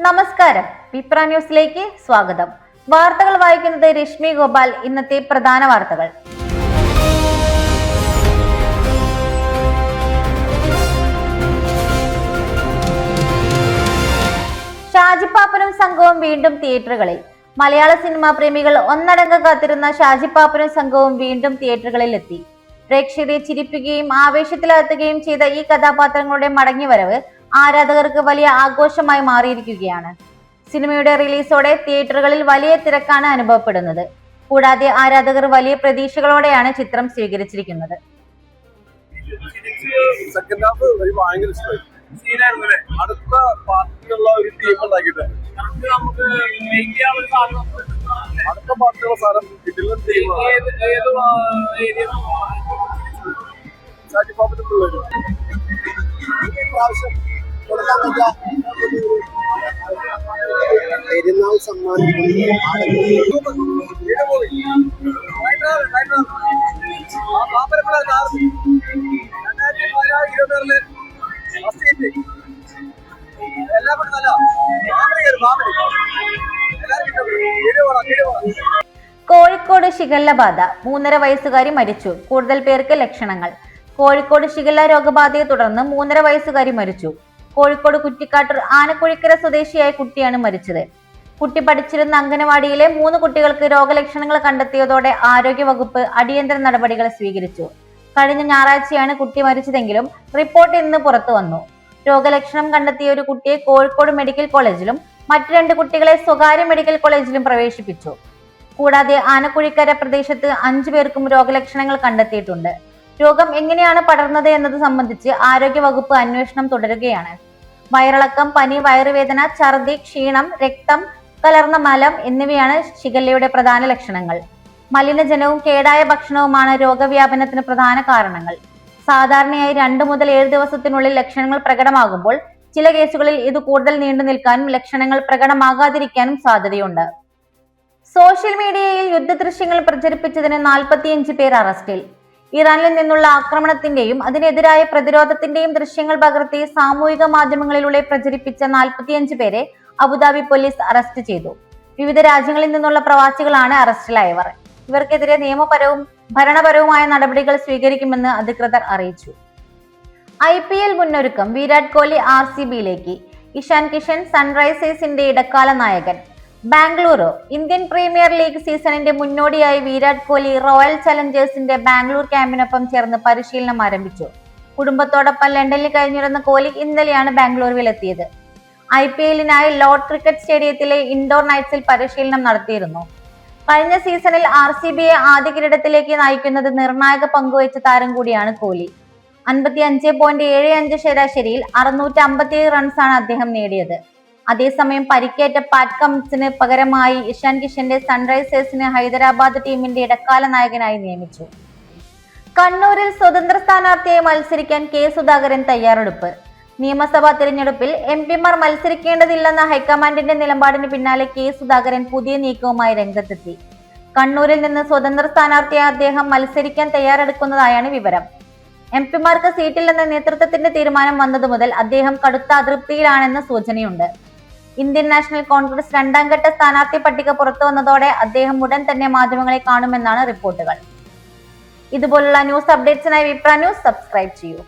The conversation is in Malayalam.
നമസ്കാരം. വിപ്ര ന്യൂസിലേക്ക് സ്വാഗതം. വാർത്തകൾ വായിക്കുന്നത് രശ്മി ഗോപാൽ. ഇന്നത്തെ പ്രധാന വാർത്തകൾ. ഷാജി പാപ്പനും സംഘവും വീണ്ടും തിയേറ്ററുകളിൽ. മലയാള സിനിമാ പ്രേമികൾ ഒന്നടങ്കം കാത്തിരുന്ന ഷാജി പാപ്പനും സംഘവും വീണ്ടും തിയേറ്ററുകളിൽ എത്തി. പ്രേക്ഷകരെ ചിരിപ്പിക്കുകയും ആവേശത്തിലാഴ്ത്തുകയും ചെയ്ത ഈ കഥാപാത്രങ്ങളുടെ മടങ്ങിവരവ് ആരാധകർക്ക് വലിയ ആഘോഷമായി മാറിയിരിക്കുകയാണ്. സിനിമയുടെ റിലീസോടെ തിയേറ്ററുകളിൽ വലിയ തിരക്കാണ് അനുഭവപ്പെടുന്നത്. കൂടാതെ ആരാധകർ വലിയ പ്രതീക്ഷകളോടെയാണ് ചിത്രം സ്വീകരിച്ചിരിക്കുന്നത്. അടുത്ത പാർട്ടിയുള്ള ഒരു ടീം ഉണ്ടാക്കിയിട്ട് അടുത്ത പാർട്ടിയുള്ള സാധനം കിട്ടില്ല. ഷാജി പാപ്പന്റെ പിള്ളേര് പ്രാവശ്യം പെരുന്നാൾ സമ്മാനം കോഴിക്കോട് ഷിഗല്ല ബാധ. 3.5 വയസ്സുകാരി മരിച്ചു. കൂടുതൽ പേർക്ക് ലക്ഷണങ്ങൾ. കോഴിക്കോട് ഷിഗല്ല രോഗബാധയെ തുടർന്ന് 3.5 വയസ്സുകാരി മരിച്ചു. കോഴിക്കോട് കുറ്റിക്കാട്ടൂർ ആനക്കുഴിക്കര സ്വദേശിയായ കുട്ടിയാണ് മരിച്ചത്. കുട്ടി പഠിച്ചിരുന്ന അംഗനവാടിയിലെ 3 കുട്ടികൾക്ക് രോഗലക്ഷണങ്ങൾ കണ്ടെത്തിയതോടെ ആരോഗ്യവകുപ്പ് അടിയന്തര നടപടികൾ സ്വീകരിച്ചു. കഴിഞ്ഞ ഞായറാഴ്ചയാണ് കുട്ടി മരിച്ചതെങ്കിലും റിപ്പോർട്ട് ഇന്ന് പുറത്തു വന്നു. രോഗലക്ഷണം കണ്ടെത്തിയ ഒരു കുട്ടിയെ കോഴിക്കോട് മെഡിക്കൽ കോളേജിലും മറ്റു 2 കുട്ടികളെ സ്വകാര്യ മെഡിക്കൽ കോളേജിലും പ്രവേശിപ്പിച്ചു. കൂടാതെ ആനക്കുഴിക്കര പ്രദേശത്ത് 5 പേർക്കും രോഗലക്ഷണങ്ങൾ കണ്ടെത്തിയിട്ടുണ്ട്. രോഗം എങ്ങനെയാണ് പടർന്നത് എന്നത് സംബന്ധിച്ച് ആരോഗ്യവകുപ്പ് അന്വേഷണം തുടരുകയാണ്. വയറിളക്കം, പനി, വയറുവേദന, ഛർദി, ക്ഷീണം, രക്തം കലർന്ന മലം എന്നിവയാണ് ഷിഗല്ലയുടെ പ്രധാന ലക്ഷണങ്ങൾ. മലിനജലവും കേടായ ഭക്ഷണവുമാണ് രോഗവ്യാപനത്തിന് പ്രധാന കാരണങ്ങൾ. സാധാരണയായി 2 മുതൽ 7 ദിവസത്തിനുള്ളിൽ ലക്ഷണങ്ങൾ പ്രകടമാകുമ്പോൾ ചില കേസുകളിൽ ഇത് കൂടുതൽ നീണ്ടു നിൽക്കാനും ലക്ഷണങ്ങൾ പ്രകടമാകാതിരിക്കാനും സാധ്യതയുണ്ട്. സോഷ്യൽ മീഡിയയിൽ യുദ്ധദൃശ്യങ്ങൾ പ്രചരിപ്പിച്ചതിന് 45 പേർ അറസ്റ്റിൽ. ഇറാനിൽ നിന്നുള്ള ആക്രമണത്തിന്റെയും അതിനെതിരായ പ്രതിരോധത്തിന്റെയും ദൃശ്യങ്ങൾ പകർത്തി സാമൂഹിക മാധ്യമങ്ങളിലൂടെ പ്രചരിപ്പിച്ച 45 പേരെ അബുദാബി പോലീസ് അറസ്റ്റ് ചെയ്തു. വിവിധ രാജ്യങ്ങളിൽ നിന്നുള്ള പ്രവാസികളാണ് അറസ്റ്റിലായവർ. ഇവർക്കെതിരെ നിയമപരവും ഭരണപരവുമായ നടപടികൾ സ്വീകരിക്കുമെന്ന് അധികൃതർ അറിയിച്ചു. IPL മുന്നൊരുക്കം. വിരാട് കോഹ്ലി RCBയിലേക്ക്. ഇഷാൻ കിഷൻ സൺറൈസേഴ്സിന്റെ ഇടക്കാല നായകൻ. ബാംഗ്ലൂരു. ഇന്ത്യൻ പ്രീമിയർ ലീഗ് സീസണിന്റെ മുന്നോടിയായി വിരാട് കോഹ്ലി റോയൽ ചലഞ്ചേഴ്സിന്റെ ബാംഗ്ലൂർ ക്യാമ്പിനൊപ്പം ചേർന്ന് പരിശീലനം ആരംഭിച്ചു. കുടുംബത്തോടൊപ്പം ലണ്ടനിൽ കഴിഞ്ഞിരുന്ന കോഹ്ലി ഇന്നലെയാണ് ബാംഗ്ലൂരുവിൽ എത്തിയത്. IPLനായി ലോർഡ് ക്രിക്കറ്റ് സ്റ്റേഡിയത്തിലെ ഇൻഡോർ നൈറ്റ്സിൽ പരിശീലനം നടത്തിയിരുന്നു. കഴിഞ്ഞ സീസണിൽ RCBയെ ആദ്യ കിരീടത്തിലേക്ക് നയിക്കുന്നത് നിർണായക പങ്കുവച്ച താരം കൂടിയാണ് കോഹ്ലി. 55.75 ശരാശരിയിൽ 657 റൺസാണ് അദ്ദേഹം നേടിയത്. അതേസമയം പരിക്കേറ്റ പാറ്റ് കമ്മിൻസിന് പകരമായി ഇഷാൻ കിഷന്റെ സൺറൈസേഴ്സിന് ഹൈദരാബാദ് ടീമിന്റെ ഇടക്കാല നായകനായി നിയമിച്ചു. കണ്ണൂരിൽ സ്വതന്ത്ര സ്ഥാനാർത്ഥിയായി മത്സരിക്കാൻ കെ സുധാകരൻ തയ്യാറെടുപ്പ്. നിയമസഭാ തിരഞ്ഞെടുപ്പിൽ MP മാർ മത്സരിക്കേണ്ടതില്ലെന്ന ഹൈക്കമാൻഡിന്റെ നിലപാടിന് പിന്നാലെ കെ സുധാകരൻ പുതിയ നീക്കവുമായി രംഗത്തെത്തി. കണ്ണൂരിൽ നിന്ന് സ്വതന്ത്ര സ്ഥാനാർത്ഥിയായി അദ്ദേഹം മത്സരിക്കാൻ തയ്യാറെടുക്കുന്നതായാണ് വിവരം. MP മാർക്ക് സീറ്റില്ലെന്ന നേതൃത്വത്തിന്റെ തീരുമാനം വന്നതു മുതൽ അദ്ദേഹം കടുത്ത അതൃപ്തിയിലാണെന്ന് സൂചനയുണ്ട്. ഇന്ത്യൻ നാഷണൽ കോൺഗ്രസ് 2ാം ഘട്ട സ്ഥാനാർത്ഥി പട്ടിക പുറത്തു വന്നതോടെ അദ്ദേഹം ഉടൻ തന്നെ മാധ്യമങ്ങളെ കാണുമെന്നാണ് റിപ്പോർട്ടുകൾ. ഇതുപോലുള്ള ന്യൂസ് അപ്ഡേറ്റ്സിനായി വിപ്ര ന്യൂസ് സബ്സ്ക്രൈബ് ചെയ്യൂ.